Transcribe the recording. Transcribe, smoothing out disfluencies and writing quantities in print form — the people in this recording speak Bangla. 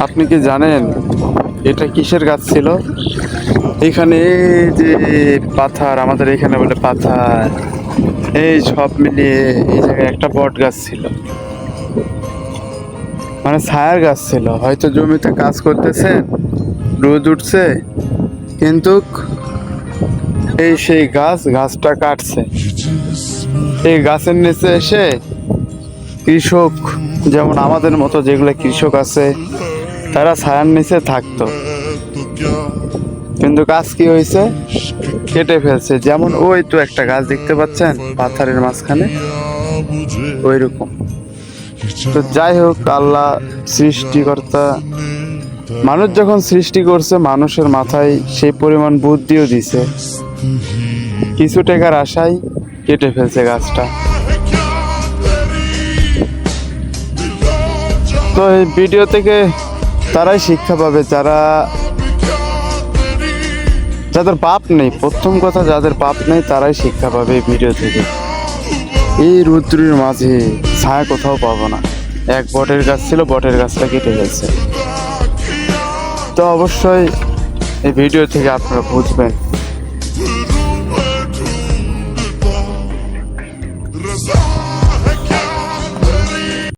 আপনি কি জানেন এটা কিসের গাছ ছিল? এখানে এই যে পাথার, আমাদের এখানে বলে পাথার, এই সব মিলিয়ে এই জায়গায় একটা বট গাছ ছিল, মানে ছায়ার গাছ ছিল। হয়তো জমিতে কাজ করতেছেন, রোদ উঠছে, কিন্তু এই সেই গাছটা কাটছে। এই গাছের নিচে এসে কৃষক, যেমন আমাদের মতো যেগুলো কৃষক আছে, তারা ছায়ার নিচে থাকতো। কিন্তু গাছ কি হয়েছে, কেটে ফেলছে। যেমন ওই তো একটা গাছ দেখতে পাচ্ছেন পাথরের মাঝখানে, ওই রকম। তো যাই হোক, আল্লাহ সৃষ্টিকর্তা, মানুষ যখন সৃষ্টি করছে, মানুষের মাথায় সেই পরিমাণ বুদ্ধিও দিছে, কিছু টাকার আশায় কেটে ফেলছে গাছটা। তো এই ভিডিও থেকে তারাই শিক্ষা পাবে যাদের পাপ নেই। প্রথম কথা, যাদের পাপ নেই তারাই শিক্ষা পাবে এই ভিডিও থেকে। এই রৌদ্রের মাঝে ছায়া কোথাও পাবো না। এক বটের গাছ ছিল, বটের গাছটা কেটে গেছে। তো অবশ্যই এই ভিডিও থেকে আপনারা বুঝবেন